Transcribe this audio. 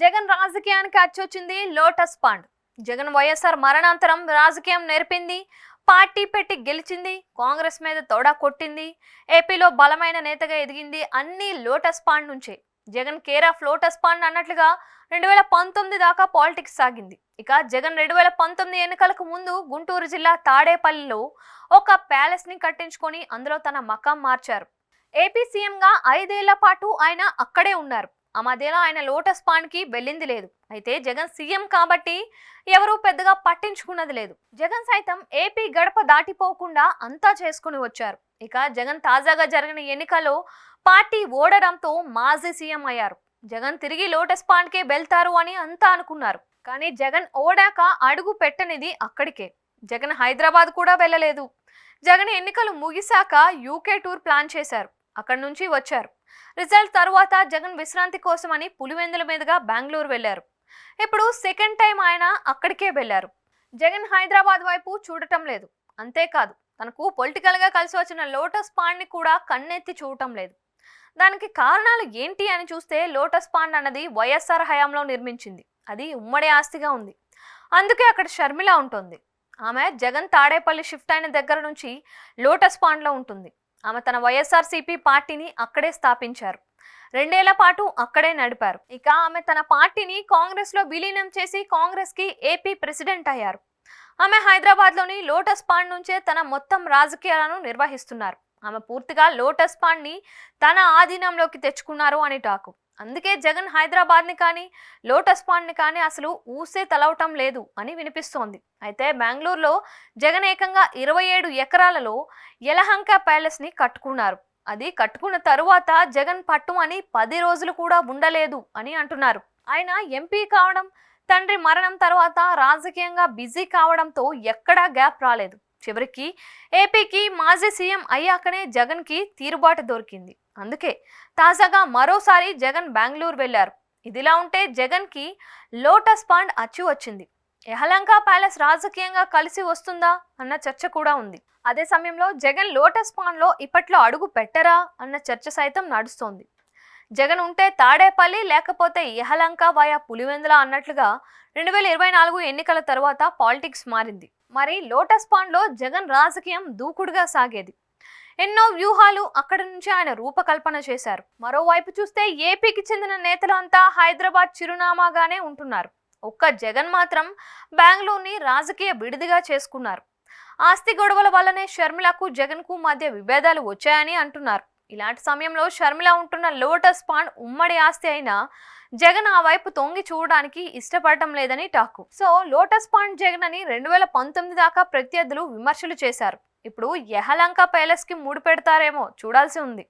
జగన్ రాజకీయానికి అచ్చొచ్చింది lotus Pond. Jagan YSR మరణాంతరం రాజకీయం నేర్పింది, పార్టీ పెట్టి గెలిచింది, కాంగ్రెస్ మీద తోడా కొట్టింది, ఏపీలో బలమైన నేతగా ఎదిగింది అన్ని లోటస్ పాండ్ నుంచే. Jagan care of Lotus Pond అన్నట్లుగా 2019 దాకా పాలిటిక్స్ సాగింది. ఇక జగన్ 2019 ఎన్నికలకు ముందు గుంటూరు జిల్లా తాడేపల్లిలో ఒక ప్యాలెస్ ని కట్టించుకొని అందులో తన మకాం మార్చారు. ఏపీ సీఎంగా 5 ఏళ్ల పాటు ఆయన అక్కడే ఉన్నారు. ఆ మధ్యలో ఆయన లోటస్ పాండ్ కి వెళ్ళింది లేదు. అయితే జగన్ సీఎం కాబట్టి ఎవరూ పెద్దగా పట్టించుకున్నది లేదు. జగన్ సైతం ఏపీ గడప దాటిపోకుండా అంతా చేసుకుని వచ్చారు. ఇక జగన్ తాజాగా జరిగిన ఎన్నికల్లో పార్టీ ఓడడంతో మాజీ సీఎం అయ్యారు. జగన్ తిరిగి లోటస్ పాండ్ కే వెళ్తారు అని అంతా అనుకున్నారు. కానీ జగన్ ఓడాక అడుగు పెట్టనిది అక్కడికే. జగన్ హైదరాబాద్ కూడా వెళ్ళలేదు. జగన్ ఎన్నికలు ముగిశాక యూకే టూర్ ప్లాన్ చేశారు. అక్కడి నుంచి వచ్చారు. రిజల్ట్ తర్వాత జగన్ విశ్రాంతి కోసమని పులివెందుల మీదుగా బెంగళూరు వెళ్లారు. ఇప్పుడు సెకండ్ టైం ఆయన అక్కడికే వెళ్లారు. జగన్ హైదరాబాద్ వైపు చూడటం లేదు. అంతేకాదు తనకు పొలిటికల్ గా కలిసి వచ్చిన లోటస్ పాండ్ ని కూడా కన్నెత్తి చూడటం లేదు. దానికి కారణాలు ఏంటి అని చూస్తే లోటస్ పాండ్ అన్నది వైఎస్ఆర్ హయాంలో నిర్మించింది. అది ఉమ్మడి ఆస్తిగా ఉంది. అందుకే అక్కడ షర్మిల ఉంటుంది. ఆమె జగన్ తాడేపల్లి షిఫ్ట్ అయిన దగ్గర నుంచి లోటస్ పాండ్ లో ఉంటుంది. ఆమె తన వైఎస్ఆర్సీపీ పార్టీని అక్కడే స్థాపించారు. 2 ఏళ్ల పాటు అక్కడే నడిపారు. ఇక ఆమె తన పార్టీని కాంగ్రెస్ లో విలీనం చేసి కాంగ్రెస్ కి ఏపీ ప్రెసిడెంట్ అయ్యారు. ఆమె హైదరాబాద్ లోని లోటస్ పాండ్ నుంచే తన మొత్తం రాజకీయాలను నిర్వహిస్తున్నారు. ఆమె పూర్తిగా లోటస్ పాండ్ ని తన ఆధీనంలోకి తెచ్చుకున్నారు అని టాకు. అందుకే జగన్ హైదరాబాద్ ని కానీ లోటస్ పాండ్ ని కానీ అసలు ఊసే తలవటం లేదు అని వినిపిస్తోంది. అయితే బెంగళూరులో జగన్ ఏకంగా 27 ఎకరాలలో యలహంక ప్యాలెస్ ని కట్టుకున్నారు. అది కట్టుకున్న తరువాత జగన్ పట్టుమని 10 రోజులు కూడా ఉండలేదు అని అంటున్నారు. ఆయన ఎంపీ కావడం, తండ్రి మరణం తర్వాత రాజకీయంగా బిజీ కావడంతో ఎక్కడా గ్యాప్ రాలేదు. చివరికి ఏపీకి మాజీ సీఎం అయ్యాకనే జగన్ కి తీరుబాటు దొరికింది. అందుకే తాజాగా మరోసారి జగన్ బెంగళూరు వెళ్లారు. ఇదిలా ఉంటే జగన్ కి లోటస్ పాండ్ అచ్చి వచ్చింది. యలహంక ప్యాలెస్ రాజకీయంగా కలిసి వస్తుందా అన్న చర్చ కూడా ఉంది. అదే సమయంలో జగన్ లోటస్ పాండ్ లో ఇప్పట్లో అడుగు పెట్టరా అన్న చర్చ సైతం నడుస్తోంది. జగన్ ఉంటే తాడేపల్లి, లేకపోతే యలహంక వయా పులివెందుల అన్నట్లుగా 2024 ఎన్నికల తర్వాత పాలిటిక్స్ మారింది. మరి లోటస్ పాండ్ లో జగన్ రాజకీయం దూకుడుగా సాగేది. ఎన్నో వ్యూహాలు అక్కడి నుంచి ఆయన రూపకల్పన చేశారు. మరోవైపు చూస్తే ఏపీకి చెందిన నేతలంతా హైదరాబాద్ చిరునామాగానే ఉంటున్నారు. ఒక్క జగన్ మాత్రం బెంగళూరుని రాజకీయ విడిదిగా చేసుకున్నారు. ఆస్తి గొడవల వల్లనే షర్మిలకు జగన్ కు మధ్య విభేదాలు వచ్చాయని అంటున్నారు. ఇలాంటి సమయంలో షర్మిల ఉంటున్న లోటస్ పాండ్ ఉమ్మడి ఆస్తి అయినా జగన్ ఆ వైపు తొంగి చూడడానికి ఇష్టపడటం లేదని talk. So Lotus Pond Jagan అని 2019 దాకా ప్రత్యర్థులు విమర్శలు చేశారు. ఇప్పుడు యలహంక ప్యాలెస్ కి ముడి పెడతారేమో చూడాల్సి ఉంది.